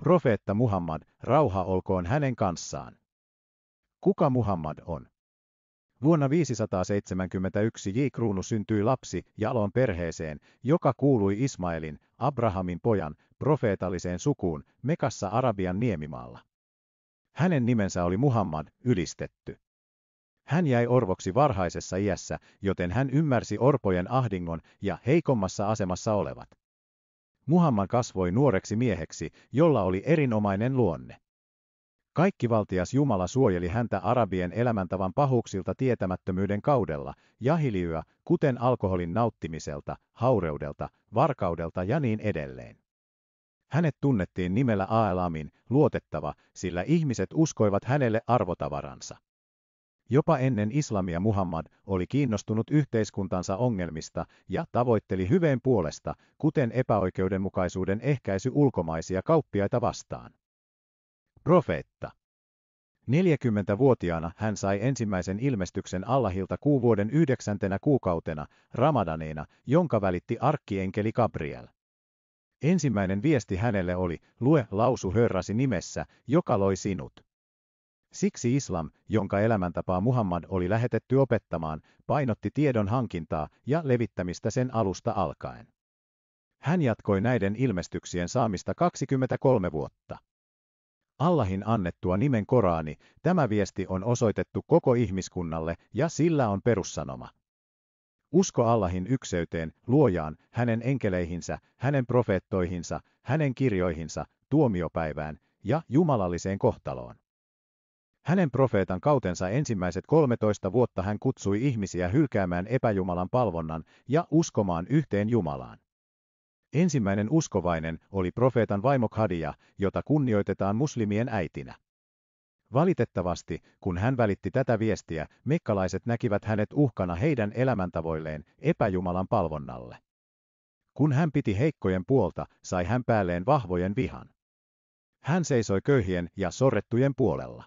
Profeetta Muhammad, rauha olkoon hänen kanssaan. Kuka Muhammad on? Vuonna 571 J-kruunu syntyi lapsi Jalon perheeseen, joka kuului Ismaelin, Abrahamin pojan, profeetalliseen sukuun, Mekassa Arabian niemimaalla. Hänen nimensä oli Muhammad, ylistetty. Hän jäi orvoksi varhaisessa iässä, joten hän ymmärsi orpojen ahdingon ja heikommassa asemassa olevat. Muhammad kasvoi nuoreksi mieheksi, jolla oli erinomainen luonne. Kaikkivaltias Jumala suojeli häntä arabien elämäntavan pahuuksilta tietämättömyyden kaudella, jahiliyyä, kuten alkoholin nauttimiselta, haureudelta, varkaudelta ja niin edelleen. Hänet tunnettiin nimellä Al-Amin, luotettava, sillä ihmiset uskoivat hänelle arvotavaransa. Jopa ennen islamia Muhammad oli kiinnostunut yhteiskuntansa ongelmista ja tavoitteli hyveen puolesta, kuten epäoikeudenmukaisuuden ehkäisy ulkomaisia kauppiaita vastaan. Profeetta. 40-vuotiaana hän sai ensimmäisen ilmestyksen Allahilta kuuvuoden 9. kuukautena, Ramadaneena, jonka välitti arkkienkeli Gabriel. Ensimmäinen viesti hänelle oli, lue lausu Hörrasi nimessä, joka loi sinut. Siksi islam, jonka elämäntapaa Muhammad oli lähetetty opettamaan, painotti tiedon hankintaa ja levittämistä sen alusta alkaen. Hän jatkoi näiden ilmestyksien saamista 23 vuotta. Allahin annettua nimen Korani, tämä viesti on osoitettu koko ihmiskunnalle ja sillä on perussanoma. Usko Allahin ykseyteen, luojaan, hänen enkeleihinsä, hänen profeettoihinsa, hänen kirjoihinsa, tuomiopäivään ja jumalalliseen kohtaloon. Hänen profeetan kautensa ensimmäiset 13 vuotta hän kutsui ihmisiä hylkäämään epäjumalan palvonnan ja uskomaan yhteen Jumalaan. Ensimmäinen uskovainen oli profeetan vaimo Khadija, jota kunnioitetaan muslimien äitinä. Valitettavasti, kun hän välitti tätä viestiä, mekkalaiset näkivät hänet uhkana heidän elämäntavoilleen, epäjumalan palvonnalle. Kun hän piti heikkojen puolta, sai hän päälleen vahvojen vihan. Hän seisoi köyhien ja sorrettujen puolella.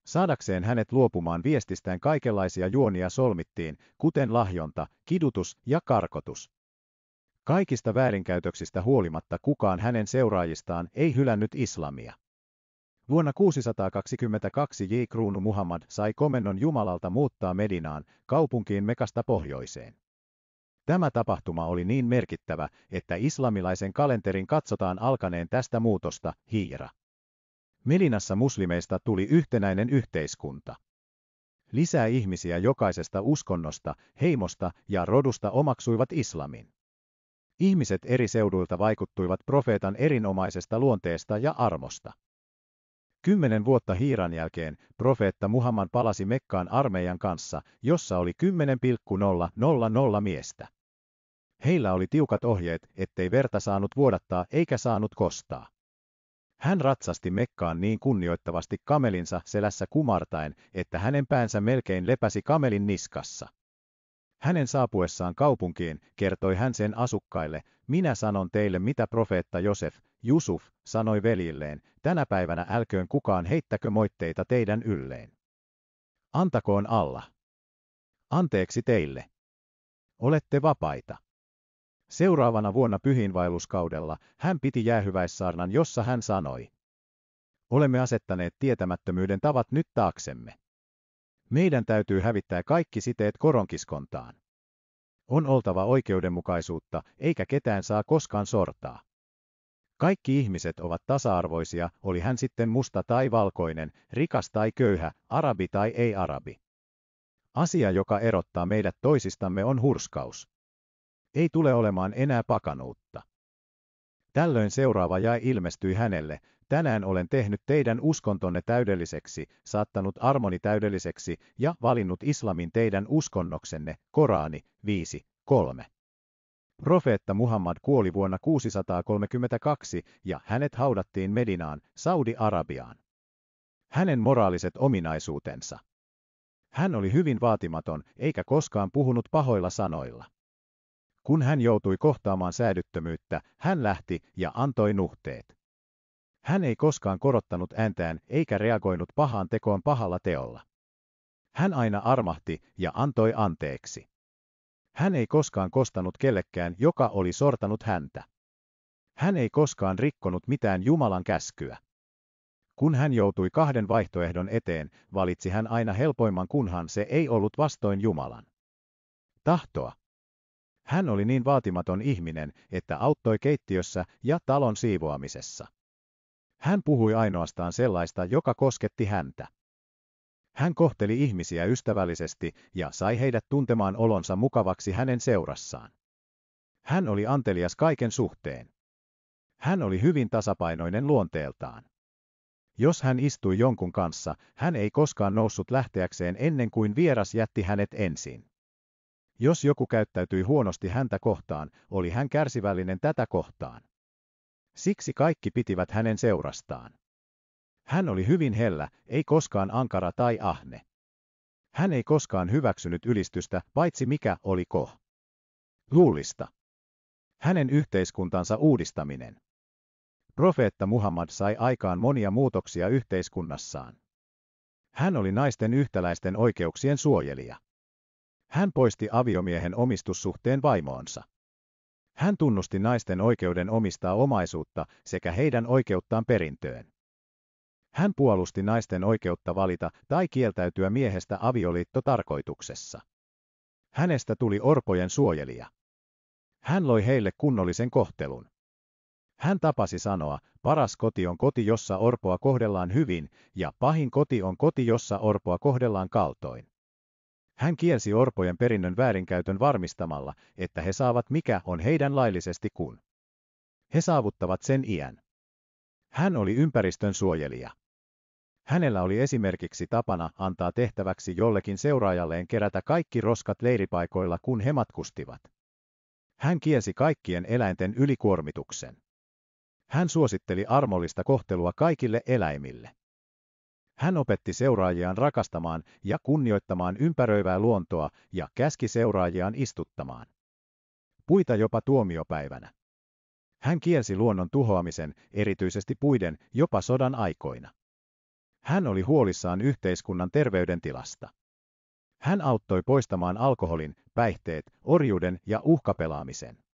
Saadakseen hänet luopumaan viestistään kaikenlaisia juonia solmittiin, kuten lahjonta, kidutus ja karkotus. Kaikista väärinkäytöksistä huolimatta kukaan hänen seuraajistaan ei hylännyt islamia. Vuonna 622 J-kruunu Muhammad sai komennon Jumalalta muuttaa Medinaan, kaupunkiin Mekasta pohjoiseen. Tämä tapahtuma oli niin merkittävä, että islamilaisen kalenterin katsotaan alkaneen tästä muutosta, hiira. Medinassa muslimeista tuli yhtenäinen yhteiskunta. Lisää ihmisiä jokaisesta uskonnosta, heimosta ja rodusta omaksuivat islamin. Ihmiset eri seuduilta vaikuttuivat profeetan erinomaisesta luonteesta ja armosta. 10 vuotta hiiran jälkeen profeetta Muhammad palasi Mekkaan armeijan kanssa, jossa oli 10,000 miestä. Heillä oli tiukat ohjeet, ettei verta saanut vuodattaa eikä saanut kostaa. Hän ratsasti Mekkaan niin kunnioittavasti kamelinsa selässä kumartaen, että hänen päänsä melkein lepäsi kamelin niskassa. Hänen saapuessaan kaupunkiin kertoi hän sen asukkaille, minä sanon teille mitä profeetta Jusuf, sanoi veljilleen, tänä päivänä älköön kukaan heittäkö moitteita teidän ylleen. Antakoon Allah anteeksi teille. Olette vapaita. Seuraavana vuonna pyhiinvaelluskaudella hän piti jäähyväissaarnan, jossa hän sanoi, olemme asettaneet tietämättömyyden tavat nyt taaksemme. Meidän täytyy hävittää kaikki siteet koronkiskontaan. On oltava oikeudenmukaisuutta, eikä ketään saa koskaan sortaa. Kaikki ihmiset ovat tasa-arvoisia, oli hän sitten musta tai valkoinen, rikas tai köyhä, arabi tai ei-arabi. Asia, joka erottaa meidät toisistamme, on hurskaus. Ei tule olemaan enää pakanuutta. Tällöin seuraava jae ilmestyi hänelle, tänään olen tehnyt teidän uskontonne täydelliseksi, saattanut armoni täydelliseksi ja valinnut islamin teidän uskonnoksenne, Korani 5:3. Profeetta Muhammad kuoli vuonna 632 ja hänet haudattiin Medinaan, Saudi-Arabiaan. Hänen moraaliset ominaisuutensa. Hän oli hyvin vaatimaton, eikä koskaan puhunut pahoilla sanoilla. Kun hän joutui kohtaamaan säädyttömyyttä, hän lähti ja antoi nuhteet. Hän ei koskaan korottanut ääntään eikä reagoinut pahaan tekoon pahalla teolla. Hän aina armahti ja antoi anteeksi. Hän ei koskaan kostanut kellekään, joka oli sortanut häntä. Hän ei koskaan rikkonut mitään Jumalan käskyä. Kun hän joutui kahden vaihtoehdon eteen, valitsi hän aina helpoimman, kunhan se ei ollut vastoin Jumalan tahtoa. Hän oli niin vaatimaton ihminen, että auttoi keittiössä ja talon siivoamisessa. Hän puhui ainoastaan sellaista, joka kosketti häntä. Hän kohteli ihmisiä ystävällisesti ja sai heidät tuntemaan olonsa mukavaksi hänen seurassaan. Hän oli antelias kaiken suhteen. Hän oli hyvin tasapainoinen luonteeltaan. Jos hän istui jonkun kanssa, hän ei koskaan noussut lähteäkseen ennen kuin vieras jätti hänet ensin. Jos joku käyttäytyi huonosti häntä kohtaan, oli hän kärsivällinen tätä kohtaan. Siksi kaikki pitivät hänen seurastaan. Hän oli hyvin hellä, ei koskaan ankara tai ahne. Hän ei koskaan hyväksynyt ylistystä, paitsi mikä oli luullista. Hänen yhteiskuntansa uudistaminen. Profeetta Muhammad sai aikaan monia muutoksia yhteiskunnassaan. Hän oli naisten yhtäläisten oikeuksien suojelija. Hän poisti aviomiehen omistussuhteen vaimoonsa. Hän tunnusti naisten oikeuden omistaa omaisuutta sekä heidän oikeuttaan perintöön. Hän puolusti naisten oikeutta valita tai kieltäytyä miehestä avioliittotarkoituksessa. Hänestä tuli orpojen suojelija. Hän loi heille kunnollisen kohtelun. Hän tapasi sanoa, paras koti on koti, jossa orpoa kohdellaan hyvin, ja pahin koti on koti, jossa orpoa kohdellaan kaltoin. Hän kielsi orpojen perinnön väärinkäytön varmistamalla, että he saavat mikä on heidän laillisesti, kun he saavuttavat sen iän. Hän oli ympäristön suojelija. Hänellä oli esimerkiksi tapana antaa tehtäväksi jollekin seuraajalleen kerätä kaikki roskat leiripaikoilla, kun he matkustivat. Hän kielsi kaikkien eläinten ylikuormituksen. Hän suositteli armollista kohtelua kaikille eläimille. Hän opetti seuraajiaan rakastamaan ja kunnioittamaan ympäröivää luontoa ja käski seuraajiaan istuttamaan puita jopa tuomiopäivänä. Hän kielsi luonnon tuhoamisen, erityisesti puiden, jopa sodan aikoina. Hän oli huolissaan yhteiskunnan terveydentilasta. Hän auttoi poistamaan alkoholin, päihteet, orjuuden ja uhkapelaamisen.